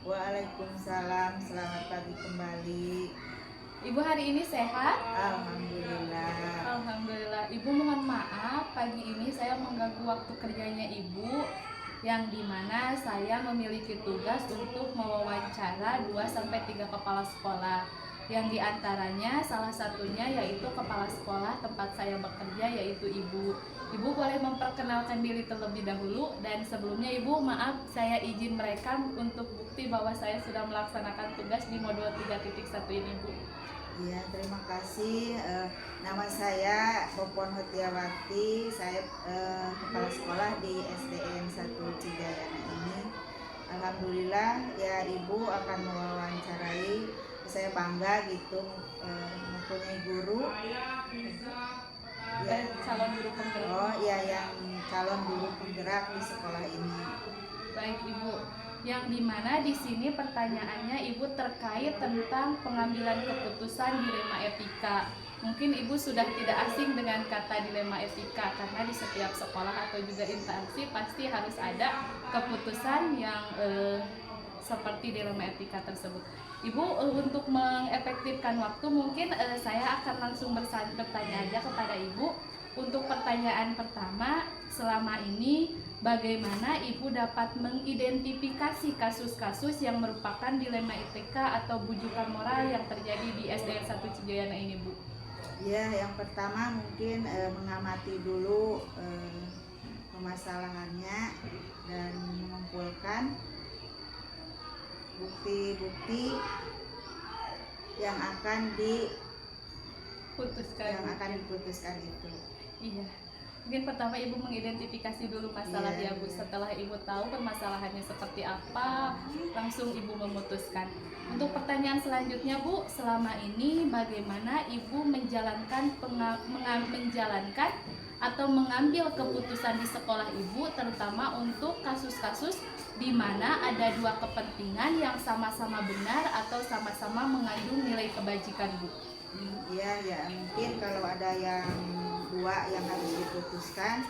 Waalaikumsalam, selamat pagi kembali. Ibu hari ini sehat? Alhamdulillah. Alhamdulillah. Ibu mohon maaf, pagi ini saya mengganggu waktu kerjanya Ibu, yang dimana saya memiliki tugas untuk mewawancara 2-3 kepala sekolah, yang diantaranya salah satunya yaitu kepala sekolah tempat saya bekerja, yaitu Ibu. Ibu boleh memperkenalkan diri terlebih dahulu, dan sebelumnya Ibu maaf saya izin merekam untuk bukti bahwa saya sudah melaksanakan tugas di modul 3.1 ini, Bu. Iya, terima kasih. Nama saya Popon Hotiawati, saya kepala sekolah di SDN 1 Cidayana ini. Alhamdulillah ya, Ibu akan mewawancarai. Saya bangga gitu mempunyai guru. Ya, Calon guru penggerak. oh iya, yang calon guru penggerak di sekolah ini. Baik Ibu, yang dimana di sini pertanyaannya Ibu terkait tentang pengambilan keputusan dilema etika. Mungkin Ibu sudah tidak asing dengan kata dilema etika, karena di setiap sekolah atau juga instansi pasti harus ada keputusan yang seperti dilema etika tersebut. Ibu, untuk mengefektifkan waktu, mungkin saya akan langsung bertanya aja kepada Ibu. Untuk pertanyaan pertama, selama ini bagaimana Ibu dapat mengidentifikasi kasus-kasus yang merupakan dilema etika atau bujukan moral yang terjadi di SDN 1 Cidayana ini, Bu? Ya, yang pertama mungkin mengamati dulu permasalahannya dan mengumpulkan bukti-bukti yang akan diputuskan itu. Iya. Mungkin pertama Ibu mengidentifikasi dulu masalah ya, Bu. Setelah Ibu tahu permasalahannya seperti apa, langsung Ibu memutuskan. Untuk pertanyaan selanjutnya, Bu, selama ini bagaimana Ibu menjalankan atau mengambil keputusan di sekolah Ibu, terutama untuk kasus-kasus di mana ada dua kepentingan yang sama-sama benar atau sama-sama mengandung nilai kebajikan, Bu? Ya, mungkin kalau ada yang dua yang harus diputuskan,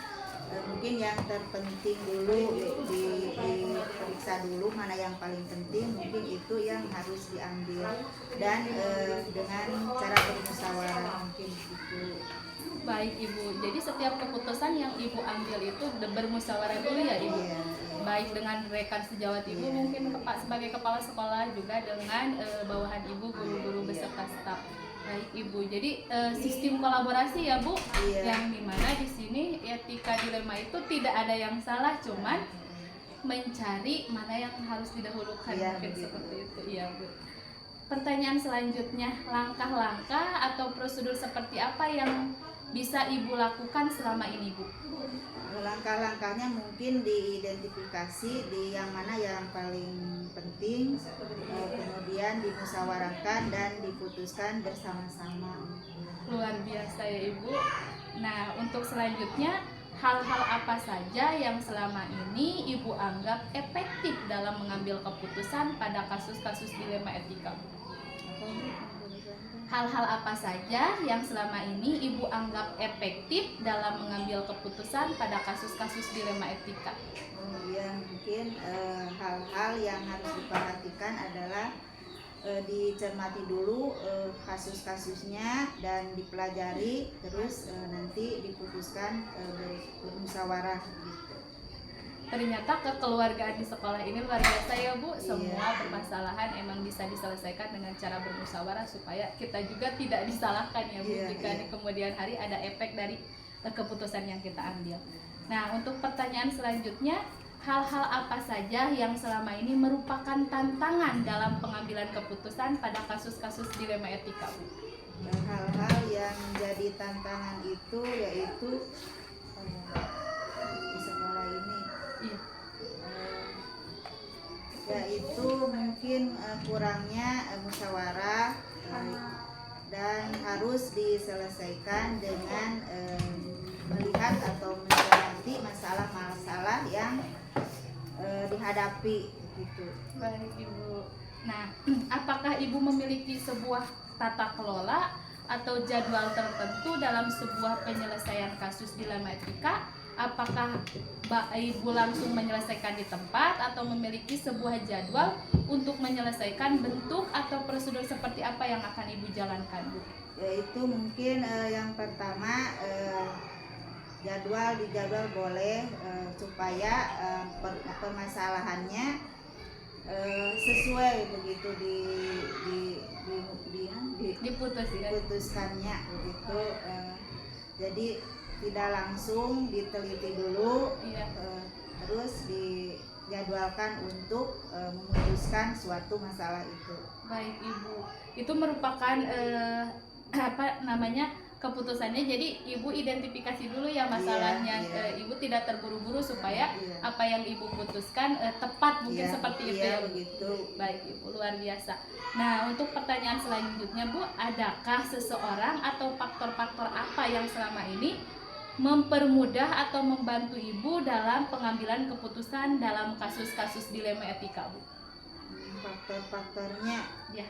mungkin yang terpenting dulu diperiksa dulu mana yang paling penting, mungkin itu yang harus diambil, dan dengan cara bermusyawarah mungkin itu. Baik Ibu, jadi setiap keputusan yang Ibu ambil itu bermusyawarah dulu ya Ibu? Iya. Baik dengan rekan sejawat Ibu, mungkin sebagai kepala sekolah, juga dengan bawahan Ibu, guru-guru beserta staf. Baik Ibu, jadi sistem kolaborasi ya Bu, yang dimana di sini etika dilema itu tidak ada yang salah, cuman mencari mana yang harus didahulukan, mungkin seperti itu. Iya Bu. Pertanyaan selanjutnya, langkah-langkah atau prosedur seperti apa yang bisa Ibu lakukan selama ini, Bu? Langkah-langkahnya mungkin diidentifikasi di yang mana yang paling penting, kemudian dimusyawarahkan dan diputuskan bersama-sama. Luar biasa ya Ibu. Nah, untuk selanjutnya, hal-hal apa saja yang selama ini Ibu anggap efektif dalam mengambil keputusan pada kasus-kasus dilema etika, Bu? Hal-hal apa saja yang selama ini Ibu anggap efektif dalam mengambil keputusan pada kasus-kasus dilema etika? Ya, mungkin hal-hal yang harus diperhatikan adalah dicermati dulu kasus-kasusnya dan dipelajari, terus nanti diputuskan bermusyawarah gitu. Ternyata kekeluargaan di sekolah ini luar biasa ya Bu. Semua permasalahan emang bisa diselesaikan dengan cara bermusyawarah supaya kita juga tidak disalahkan ya Bu, jika di kemudian hari ada efek dari keputusan yang kita ambil. Nah, untuk pertanyaan selanjutnya, hal-hal apa saja yang selama ini merupakan tantangan dalam pengambilan keputusan pada kasus-kasus dilema etika Bu? Hal-hal yang menjadi tantangan itu yaitu di sekolah ini, yaitu mungkin kurangnya musyawarah dan harus diselesaikan dengan melihat atau mencermati masalah-masalah yang dihadapi gitu. Baik Ibu. Nah, apakah Ibu memiliki sebuah tata kelola atau jadwal tertentu dalam sebuah penyelesaian kasus dilema etika? Apakah Ibu langsung menyelesaikan di tempat atau memiliki sebuah jadwal untuk menyelesaikan bentuk atau prosedur seperti apa yang akan Ibu jalankan, Bu? Yaitu mungkin yang pertama dijadwal boleh supaya permasalahannya sesuai begitu diputuskannya begitu. Jadi tidak langsung diteliti dulu, terus dijadwalkan untuk memutuskan suatu masalah itu. Baik Ibu, itu merupakan keputusannya. Jadi Ibu identifikasi dulu ya masalahnya. Ibu tidak terburu-buru supaya apa yang Ibu putuskan tepat, mungkin seperti itu ya. Begitu. Baik Ibu, luar biasa. Nah, untuk pertanyaan selanjutnya Bu, adakah seseorang atau faktor-faktor apa yang selama ini mempermudah atau membantu Ibu dalam pengambilan keputusan dalam kasus-kasus dilema etika Bu? Faktor-faktornya ya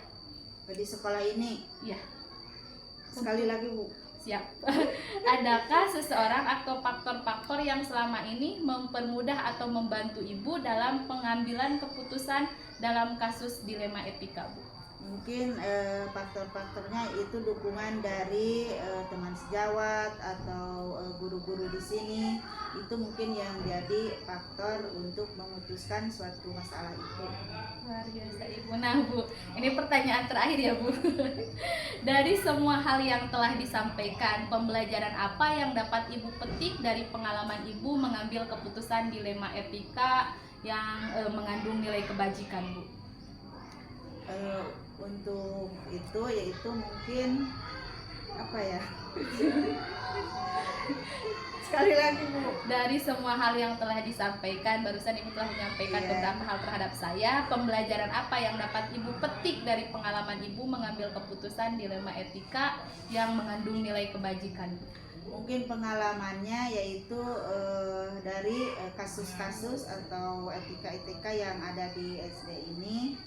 di sekolah ini ya. Sekali lagi Bu. Siap. Adakah seseorang atau faktor-faktor yang selama ini mempermudah atau membantu Ibu dalam pengambilan keputusan dalam kasus dilema etika Bu? Mungkin faktor-faktornya itu dukungan dari teman sejawat atau guru-guru di sini, itu mungkin yang jadi faktor untuk memutuskan suatu masalah itu. Luar biasa Ibu. Nah Bu, ini pertanyaan terakhir ya Bu. Dari semua hal yang telah disampaikan, pembelajaran apa yang dapat Ibu petik dari pengalaman Ibu mengambil keputusan dilema etika yang mengandung nilai kebajikan Bu? Untuk itu yaitu mungkin apa ya? Sekali lagi Bu. Dari semua hal yang telah disampaikan, barusan Ibu telah menyampaikan beberapa hal terhadap saya. Pembelajaran apa yang dapat Ibu petik dari pengalaman Ibu mengambil keputusan dilema etika yang mengandung nilai kebajikan? Mungkin pengalamannya yaitu dari kasus-kasus atau etika-etika yang ada di SD ini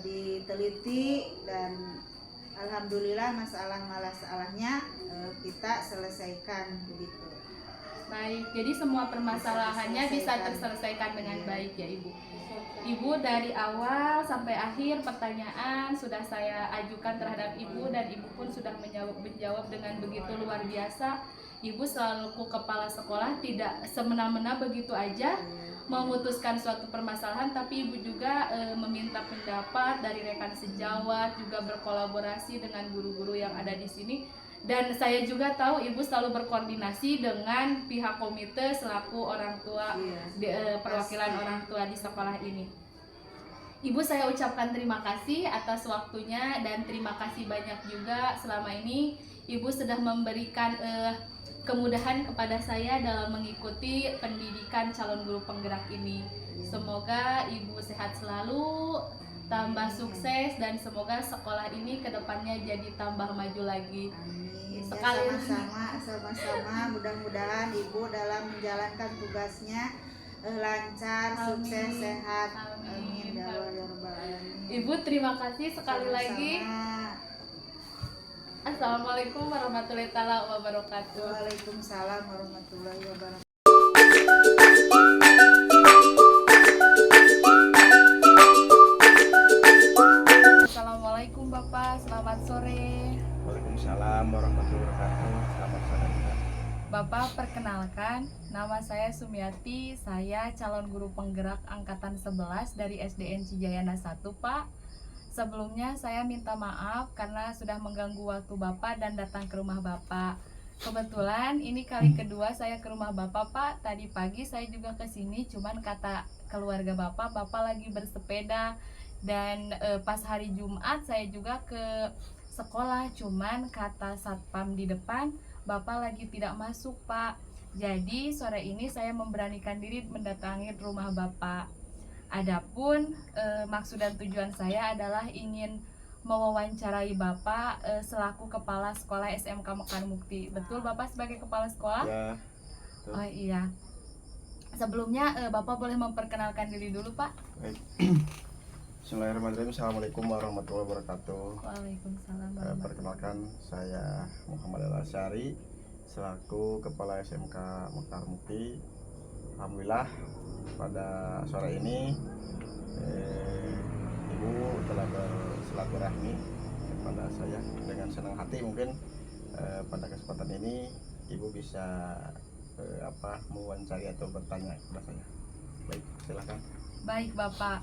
diteliti dan alhamdulillah masalahnya kita selesaikan begitu. Baik, jadi semua permasalahannya bisa terselesaikan dengan baik ya Ibu. Ibu dari awal sampai akhir pertanyaan sudah saya ajukan terhadap Ibu dan Ibu pun sudah menjawab dengan begitu luar biasa. Ibu selaku kepala sekolah tidak semena-mena begitu aja memutuskan suatu permasalahan, tapi Ibu juga meminta pendapat dari rekan sejawat, juga berkolaborasi dengan guru-guru yang ada di sini. Dan saya juga tahu Ibu selalu berkoordinasi dengan pihak komite selaku orang tua, perwakilan orang tua di sekolah ini. Ibu, saya ucapkan terima kasih atas waktunya dan terima kasih banyak juga selama ini Ibu sudah memberikan kemudahan kepada saya dalam mengikuti pendidikan calon guru penggerak ini. Semoga Ibu sehat selalu, tambah sukses, dan semoga sekolah ini kedepannya jadi tambah maju lagi. Sama-sama, mudah-mudahan Ibu dalam menjalankan tugasnya lancar, sukses, sehat. Amin. Ibu, terima kasih sekali lagi. Assalamualaikum warahmatullahi wabarakatuh. Waalaikumsalam warahmatullahi wabarakatuh. wabarakatuh. Selamat sore juga. Bapak, perkenalkan, nama saya Sumiati, saya calon guru penggerak angkatan 11 dari SDN Cijayana 1, Pak. Sebelumnya saya minta maaf karena sudah mengganggu waktu Bapak dan datang ke rumah Bapak. Kebetulan ini kali kedua saya ke rumah Bapak, Pak. Tadi pagi saya juga ke sini, cuman kata keluarga Bapak lagi bersepeda. Dan pas hari Jumat saya juga ke sekolah, cuman kata satpam di depan Bapak lagi tidak masuk, Pak. Jadi sore ini saya memberanikan diri mendatangi rumah Bapak. Adapun maksud dan tujuan saya adalah ingin mewawancarai Bapak selaku kepala sekolah SMK Mekar Mukti. Betul Bapak sebagai kepala sekolah? Ya, betul. Oh iya. Sebelumnya Bapak boleh memperkenalkan diri dulu, Pak. Baik. Bismillahirrahmanirrahim. Assalamualaikum warahmatullahi wabarakatuh. Waalaikumsalam. Perkenalkan, saya Muhammad Al-Asyari selaku Kepala SMK Mekar Mukti. Alhamdulillah pada sore ini Ibu telah bersilaturahmi kepada saya dengan senang hati. Mungkin pada kesempatan ini Ibu bisa mewawancari atau bertanya kepada saya. Baik, silakan. Baik Bapak.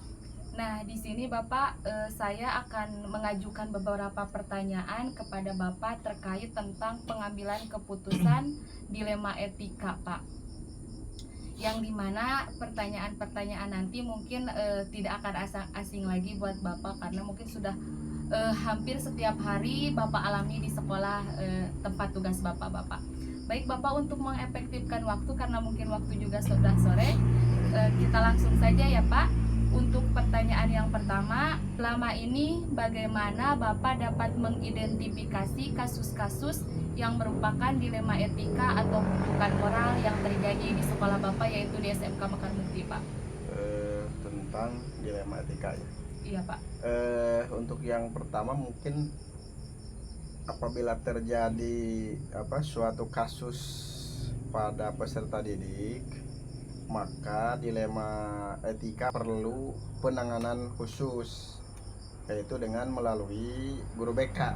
Nah, di sini Bapak, saya akan mengajukan beberapa pertanyaan kepada Bapak terkait tentang pengambilan keputusan dilema etika, Pak. Yang dimana pertanyaan-pertanyaan nanti mungkin tidak akan asing lagi buat Bapak, karena mungkin sudah hampir setiap hari Bapak alami di sekolah tempat tugas Bapak. Baik Bapak, untuk mengefektifkan waktu karena mungkin waktu juga sudah sore, kita langsung saja ya Pak. Untuk pertanyaan yang pertama, selama ini bagaimana Bapak dapat mengidentifikasi kasus-kasus yang merupakan dilema etika atau kutukan moral yang terjadi di sekolah Bapak, yaitu di SMK Mekar Mukti, Pak? Tentang dilema etika ya? Iya Pak. Untuk yang pertama, mungkin apabila terjadi suatu kasus pada peserta didik, maka dilema etika perlu penanganan khusus, yaitu dengan melalui guru BK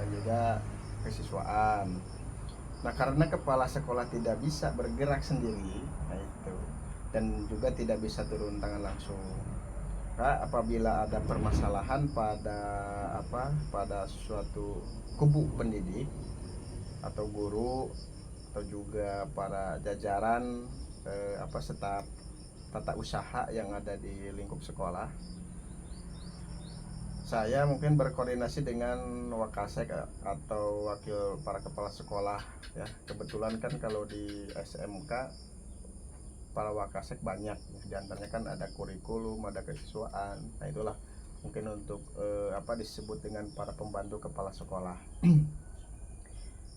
dan juga kesiswaan. Nah, karena kepala sekolah tidak bisa bergerak sendiri, nah itu, dan juga tidak bisa turun tangan langsung. Nah, apabila ada permasalahan pada suatu kubu pendidik atau guru atau juga para jajaran staf tata usaha yang ada di lingkup sekolah, saya mungkin berkoordinasi dengan wakasek atau wakil para kepala sekolah ya. Kebetulan kan kalau di SMK para wakasek banyak ya. Di antaranya kan ada kurikulum, ada kesiswaan. Nah, itulah mungkin untuk disebut dengan para pembantu kepala sekolah.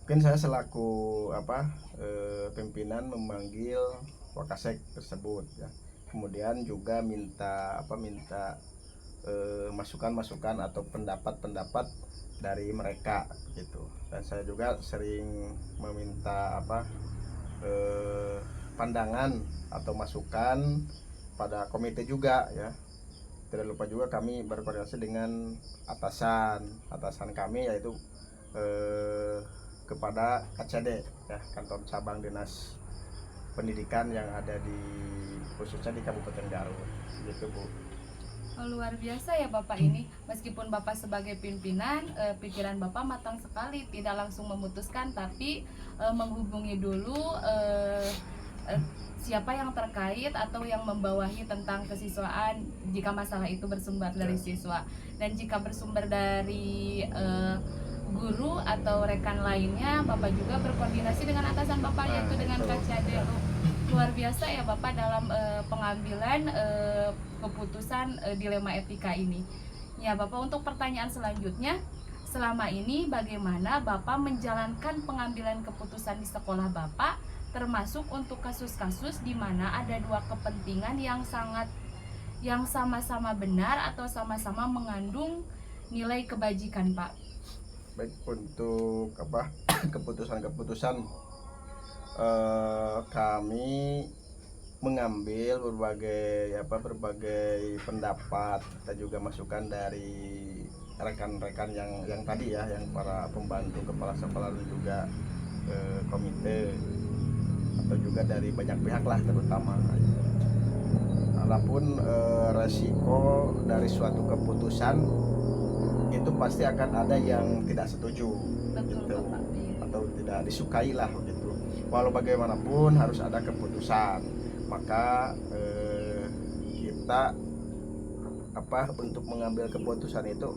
Mungkin saya selaku pimpinan memanggil wakasek tersebut ya. Kemudian juga minta masukan-masukan atau pendapat-pendapat dari mereka gitu. Dan saya juga sering meminta pandangan atau masukan pada komite juga ya. Tidak lupa juga kami berkoordinasi dengan atasan kami, yaitu kepada KCD ya, kantor cabang dinas pendidikan yang ada khususnya di Kabupaten Garut gitu, Bu. Oh, luar biasa ya Bapak ini. Meskipun Bapak sebagai pimpinan, pikiran Bapak matang sekali, tidak langsung memutuskan tapi menghubungi dulu siapa yang terkait atau yang membawahi tentang kesiswaan jika masalah itu bersumber dari siswa, dan jika bersumber dari guru atau rekan lainnya, Bapak juga berkoordinasi dengan atasan Bapak, yaitu dengan KCD. Luar biasa ya Bapak dalam pengambilan keputusan dilema etika ini. Ya Bapak, untuk pertanyaan selanjutnya, selama ini bagaimana Bapak menjalankan pengambilan keputusan di sekolah Bapak, termasuk untuk kasus-kasus di mana ada dua kepentingan yang sama-sama benar atau sama-sama mengandung nilai kebajikan, Pak? Baik, untuk keputusan-keputusan kami mengambil berbagai pendapat dan juga masukan dari rekan-rekan yang tadi ya, yang para pembantu kepala sekolah dan juga komite, atau juga dari banyak pihak lah terutama. Adapun resiko dari suatu keputusan itu pasti akan ada yang tidak setuju, Betul, gitu, Bapak. Iya. atau tidak disukai lah gitu. Walau bagaimanapun harus ada keputusan, maka kita untuk mengambil keputusan itu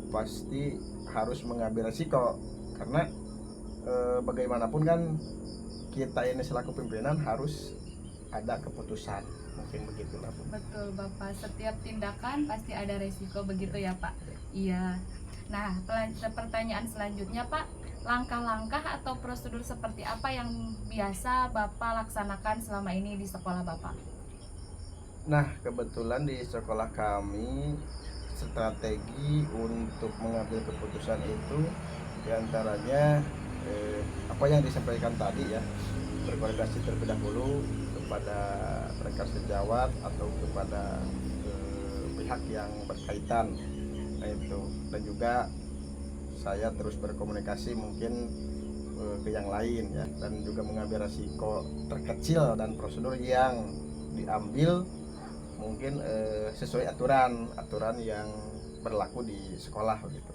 pasti harus mengambil resiko, karena bagaimanapun kan kita ini selaku pimpinan harus ada keputusan, mungkin begitulah Bu. Betul Bapak, setiap tindakan pasti ada resiko, begitu ya Pak? Iya. Nah, pertanyaan selanjutnya Pak, langkah-langkah atau prosedur seperti apa yang biasa Bapak laksanakan selama ini di sekolah Bapak? Nah, kebetulan di sekolah kami strategi untuk mengambil keputusan itu diantaranya apa yang disampaikan tadi ya, berkoordinasi terlebih dahulu kepada rekan sejawat atau kepada pihak yang berkaitan. Nah itu, dan juga saya terus berkomunikasi mungkin ke yang lain ya, dan juga mengambil resiko terkecil dan prosedur yang diambil mungkin sesuai aturan yang berlaku di sekolah gitu.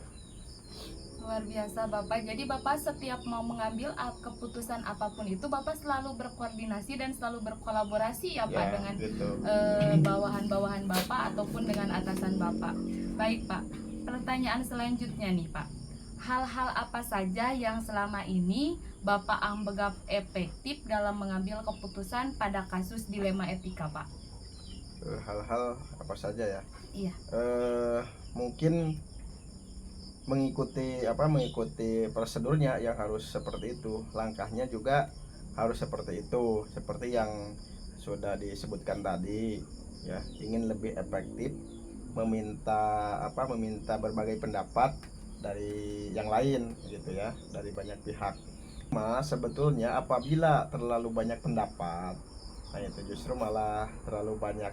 Luar biasa Bapak. Jadi Bapak setiap mau mengambil keputusan apapun itu Bapak selalu berkoordinasi dan selalu berkolaborasi ya Pak, dengan gitu. bawahan-bawahan Bapak ataupun dengan atasan Bapak. Baik Pak, pertanyaan selanjutnya nih Pak, hal-hal apa saja yang selama ini Bapak anggap efektif dalam mengambil keputusan pada kasus dilema etika Pak? Hal-hal apa saja ya? Iya. Mungkin mengikuti prosedurnya yang harus seperti itu, langkahnya juga harus seperti itu, seperti yang sudah disebutkan tadi ya. Ingin lebih efektif, meminta berbagai pendapat dari yang lain gitu ya, dari banyak pihak. Sebetulnya apabila terlalu banyak pendapat, nah itu justru malah terlalu banyak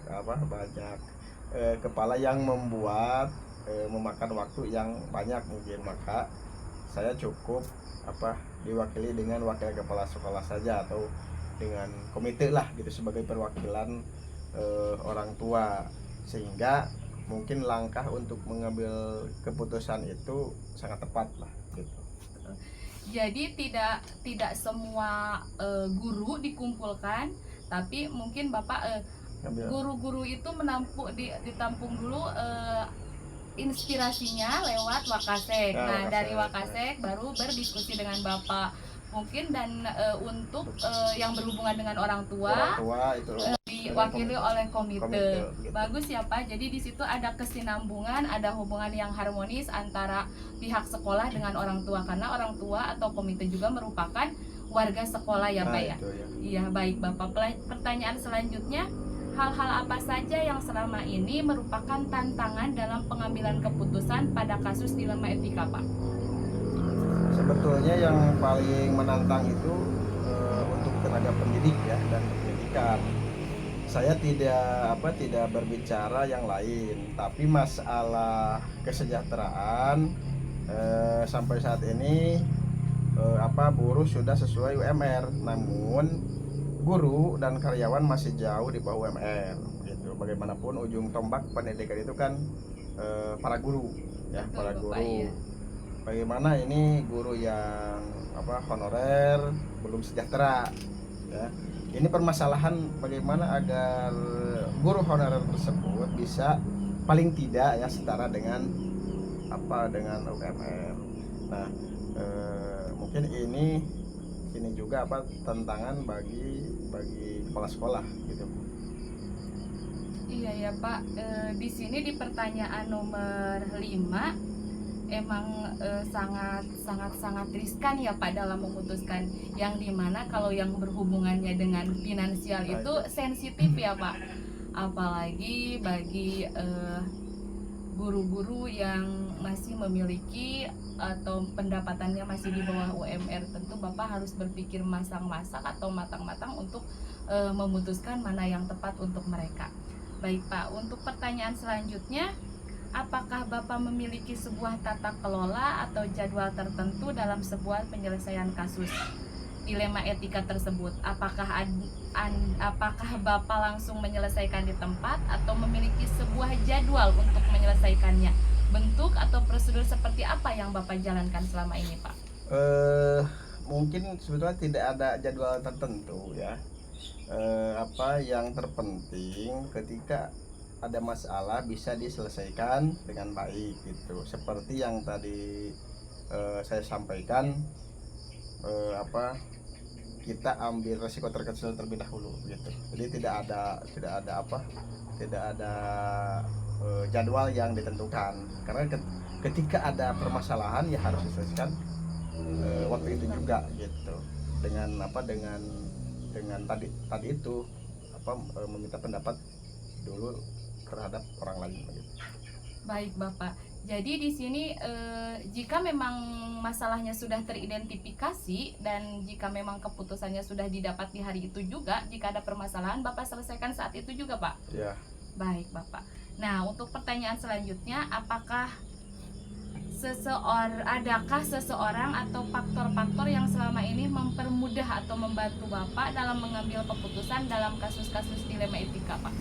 kepala yang membuat memakan waktu yang banyak mungkin. Maka saya cukup diwakili dengan wakil kepala sekolah saja, atau dengan komite lah gitu, sebagai perwakilan orang tua, sehingga mungkin langkah untuk mengambil keputusan itu sangat tepat lah gitu. Jadi tidak semua guru dikumpulkan, tapi mungkin Bapak guru-guru itu ditampung dulu inspirasinya lewat Wakasek. Nah, dari Wakasek baru berdiskusi dengan Bapak mungkin, dan untuk yang berhubungan dengan orang tua itu diwakili oleh komite. Gitu. Bagus ya Pak. Jadi di situ ada kesinambungan, ada hubungan yang harmonis antara pihak sekolah dengan orang tua, karena orang tua atau komite juga merupakan warga sekolah ya Pak ya. Iya, baik Bapak. Pertanyaan selanjutnya, hal-hal apa saja yang selama ini merupakan tantangan dalam pengambilan keputusan pada kasus dilema etika Pak? Sebetulnya yang paling menantang itu untuk tenaga pendidik ya, dan pendidikan. Saya tidak berbicara yang lain, tapi masalah kesejahteraan sampai saat ini buruh sudah sesuai UMR, namun guru dan karyawan masih jauh di bawah UMR gitu. Bagaimanapun ujung tombak pendidikan itu kan para guru ya. Betul, para Bapak, guru iya. Bagaimana ini guru yang honorer belum sejahtera ya. Ini permasalahan bagaimana agar guru honorer tersebut bisa paling tidak ya setara dengan UMR. Nah, mungkin ini juga tantangan bagi kepala sekolah gitu. Iya ya Pak. Di sini di pertanyaan nomor 5 emang sangat riskan ya Pak dalam memutuskan, yang dimana kalau yang berhubungannya dengan finansial itu sensitif ya Pak, apalagi bagi guru-guru yang masih memiliki atau pendapatannya masih di bawah UMR. Tentu Bapak harus berpikir matang-matang atau matang-matang untuk memutuskan mana yang tepat untuk mereka. Baik Pak, untuk pertanyaan selanjutnya, apakah Bapak memiliki sebuah tata kelola atau jadwal tertentu dalam sebuah penyelesaian kasus dilema etika tersebut? Apakah Bapak langsung menyelesaikan di tempat atau memiliki sebuah jadwal untuk menyelesaikannya? Bentuk atau prosedur seperti apa yang Bapak jalankan selama ini, Pak? Mungkin sebetulnya tidak ada jadwal tertentu ya. Apa yang terpenting ketika ada masalah bisa diselesaikan dengan baik gitu. Seperti yang tadi saya sampaikan, kita ambil resiko terkecil terlebih dahulu gitu. Jadi tidak ada jadwal yang ditentukan, karena ketika ada permasalahan ya harus diselesaikan waktu itu juga gitu. Dengan tadi itu meminta pendapat dulu terhadap orang lain gitu. Baik Bapak. Jadi di sini jika memang masalahnya sudah teridentifikasi dan jika memang keputusannya sudah didapat di hari itu juga, jika ada permasalahan Bapak selesaikan saat itu juga, Pak? Ya. Baik Bapak. Nah, untuk pertanyaan selanjutnya, adakah seseorang atau faktor-faktor yang selama ini mempermudah atau membantu Bapak dalam mengambil keputusan dalam kasus-kasus dilema etika, Pak?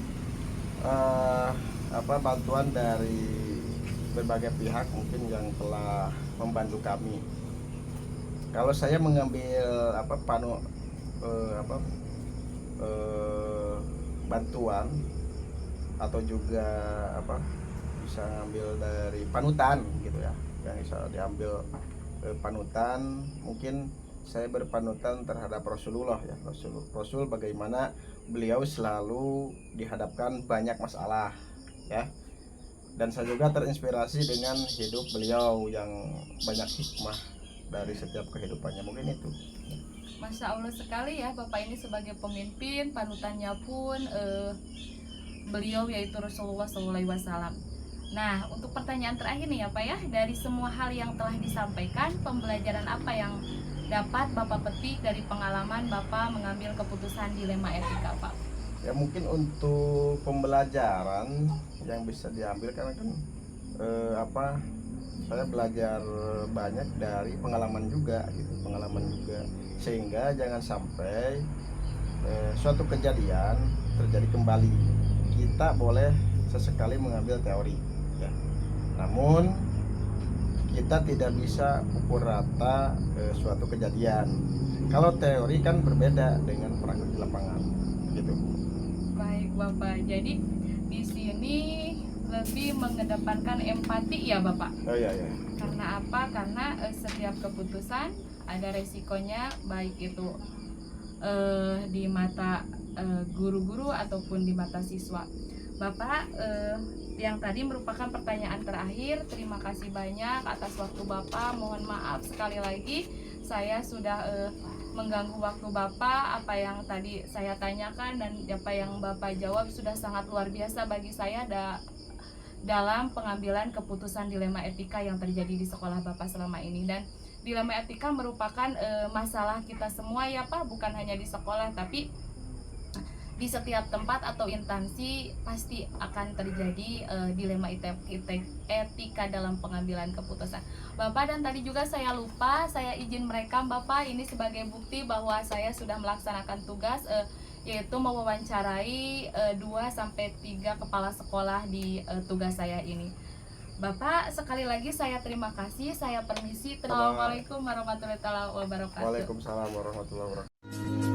Bantuan dari berbagai pihak mungkin yang telah membantu kami. Kalau saya mengambil bantuan atau juga bisa ngambil dari panutan gitu ya, yang bisa diambil panutan, mungkin saya berpanutan terhadap Rasulullah ya. Rasul bagaimana beliau selalu dihadapkan banyak masalah ya, dan saya juga terinspirasi dengan hidup beliau yang banyak hikmah dari setiap kehidupannya. Mungkin itu. Masya Allah sekali ya, Bapak ini sebagai pemimpin, panutannya pun beliau yaitu Rasulullah SAW. Nah, untuk pertanyaan terakhir nih ya Pak ya, dari semua hal yang telah disampaikan, pembelajaran apa yang dapat Bapak petik dari pengalaman Bapak mengambil keputusan dilema etika, Pak? Ya mungkin untuk pembelajaran yang bisa diambil, karena kan saya belajar banyak dari pengalaman juga gitu, sehingga jangan sampai suatu kejadian terjadi kembali. Kita boleh sesekali mengambil teori ya, namun kita tidak bisa pukul rata suatu kejadian. Kalau teori kan berbeda dengan praktik di lapangan gitu. Baik Bapak, jadi di sini lebih mengedepankan empati ya Bapak. Oh iya. Karena apa? Karena setiap keputusan ada resikonya, baik itu di mata guru-guru ataupun di mata siswa. Bapak, yang tadi merupakan pertanyaan terakhir. Terima kasih banyak atas waktu Bapak. Mohon maaf sekali lagi saya sudah mengganggu waktu Bapak. Apa yang tadi saya tanyakan dan apa yang Bapak jawab sudah sangat luar biasa bagi saya dalam pengambilan keputusan dilema etika yang terjadi di sekolah Bapak selama ini. Dan dilema etika merupakan masalah kita semua ya Pak, bukan hanya di sekolah tapi di setiap tempat atau instansi pasti akan terjadi dilema etika dalam pengambilan keputusan. Bapak, dan tadi juga saya lupa, saya izin merekam Bapak ini sebagai bukti bahwa saya sudah melaksanakan tugas yaitu mewawancarai 2-3 kepala sekolah di tugas saya ini. Bapak, sekali lagi saya terima kasih, saya permisi. Assalamualaikum warahmatullahi wabarakatuh. Waalaikumsalam warahmatullahi wabarakatuh.